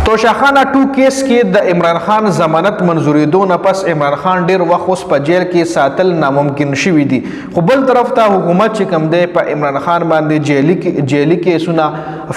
توشاخانه 2 کیس کې د عمران خان ضمانت منظوریدو نه پس عمران خان ډیر وخت اوس په جیل کې ساتل ناممکن شوی دی. خو بل طرف ته حکومت چې کم دی په عمران خان باندې جیلی کیسونه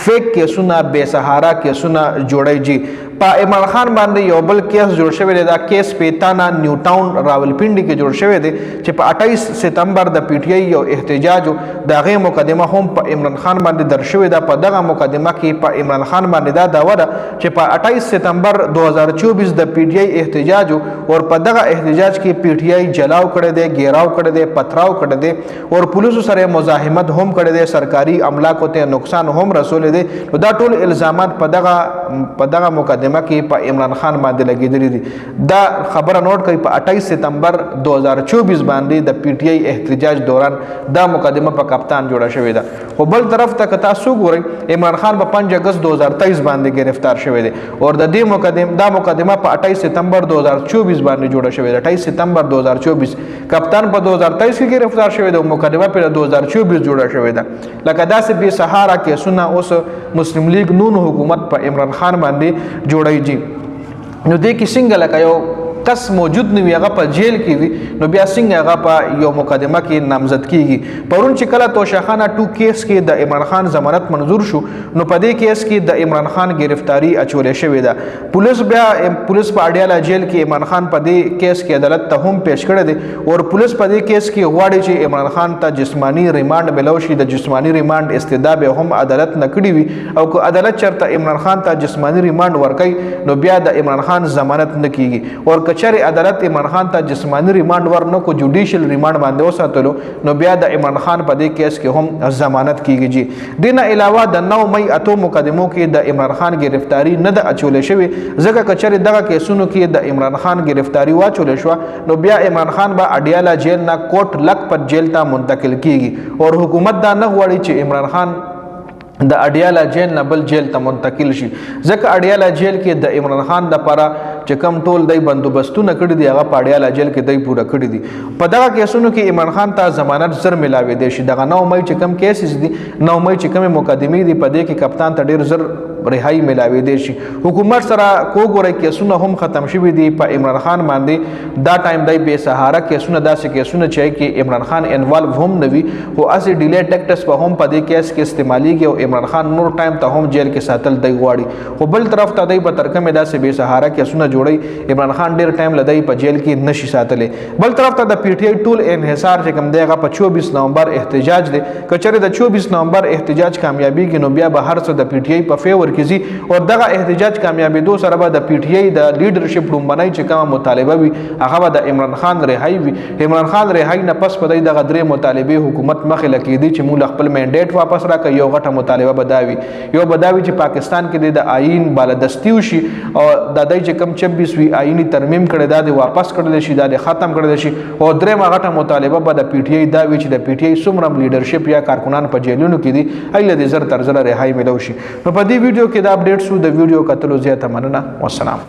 فیک کیسونه بے سهارا کیسونه جوړی جی. په عمران خان باندې یو بل کیس جوړ شوی دی. دا کیس پیتانا نیو ټاون راولپنډي کې جوړ شوی دی چې په 28 ستمبر د پی ټی آی یو احتجاج د غي مقدمه هم په عمران خان باندې در شوی دا. په دغه مقدمه کې په عمران خان باندې دا داوا ده چې په 28 ستمبر 2024 د پی ټی آی احتجاج او په دغه احتجاج کې پی ټی آی جلاو کړی دی، غیراو کړی دی، پتراو کړی دی او پولیسو سره مزاحمت هم کړی دی، سرکاري املاکو ته نقصان هم رسول دی. دا ټول الزامات په دغه مقدمه کې په عمران خان باندې لګیدلي دي. دا خبره نوٹ کړئ په 28 ستمبر 2024 باندې د پی ټی آی احتجاج دوران دا مقدمه په کپتان جوړه شوې ده. خو بل طرف ته که تاسو ګورئ عمران خان په 5 اگست 2023 باندې گرفتار شوی دی او د دې مقدمه په 28 ستمبر 2024 باندې جوړه شوې ده. 28 ستمبر 2024 کپتان په 2023 کې گرفتار شوی دی او مقدمه په 2024 جوړه شوې ده. لکه داسې بې سهارا کیسونه اوس مسلم لیگ نون حکومت په عمران خان باندې جوړی جی. نو دې کې څنګه لکه یو کس موجود نه وي هغه په جیل کې وي نو بیا څنګه هغه په یو مقدمه کې نامزد کیږي. پرون چې کله توشاخانه 2 کیس کې د عمران خان ضمانت منظور شو نو په دې کیس کې د عمران خان گرفتاری اچولې شوې ده. پولیس په اډیاله جیل کې عمران خان په دې کیس کې عدالت ته هم پیش کړی دی او پولیس په دې کیس کې غواړي چې عمران خان ته جسمانی ریمانډ ملو شي. د جسمانی ریمانډ استدعا به هم عدالت نه کړی وي او که عدالت چرته عمران خان ته جسمانی ریمانډ ورکړي نو بیا د عمران خان ضمانت نه کیږي او کچره عدالت عمران خان ته جسمانی ریمانډ ورنه کو جوډیشل ریمانډ باندې وساتلو نو بیا د عمران خان په دې کیس کې هم ضمانت کیږي جی. دینه علاوه د 9 مئی اتو مقدمو کې د عمران خان گرفتاری نه د اچولې شوی ځکه کچره دغه کیسونو کې د عمران خان گرفتاری واچول شو نو بیا عمران خان به اډیاله جیل نه کوټ لکپت جیل ته منتقل کیږي او حکومت دا نه غواړي چې عمران خان د اډیاله جیل نه بل جیل ته منتقل شي ځکه اډیاله جیل کې د عمران خان د لپاره چې کم ټول دی بندوبستونه کړي دي هغه په اډیاله جیل کې دی پوره کړي دي. په دغه کیسونو کې عمران خان ته ضمانت زر ملاوي دی شي. دغه 9 مئی چې کم کیسز دي 9 مئی چې کم مقدمې دي په دې کې کپتان ته ډیر زر رهایی ملاوي دی شي. حکومت سره کوګوري کیسونه هم ختم شوي دي په عمران خان باندې. دا ټایم دی بے سهارا کیسونه داسې کیسونه چې کې عمران خان انوالو هم نوي او اسې ډیلی ټیکټس په هم په دې کیس کې استعماليږي او عمران خان نور ټایم ته هم جیل کې ساتل دی غواړي. خو بل طرف ته دی په ترکمه داسې بے سهارا کیسونه جوړي عمران خان ډیر ټایم لدی په جیل کې نشي ساتلې. بل طرف ته د پی ټی آی ټول انحصار چې کوم دی هغه په 24 نومبر احتجاج دی. کچره د 24 نومبر احتجاج کامیابیږي نو بیا به هر څه د پی ټی آی په فیور او دغه احتجاج کامیابیدو سره به د پی ټی آی د لیډرشپ رومبنای چې کومه مطالبه وي هغه به د عمران خان رهایی وي. عمران خان رهایی نه پس په دغه درې مطالبه حکومت مخې لکېدي چې موږ خپل منډیټ واپس راکړو. یو غټه مطالبه بداوي چې پاکستان کې د آئین بالادستی وشي او د دای چې کم 26 وی آئینی ترمیم کړي دا واپس کړل شي دا ختم کړل شي. او درېمه غټه مطالبه به د پی ټی آی دا وی چې د پی ټی آی څومره لیډرشپ یا کارکونان په جیلونو کې دي ایله د زر تر زر رهایی ملو شي. نو په دې ویډیو کې دا اپډیټ شو. د ویډیو کتلو زیاته مننه. والسلام.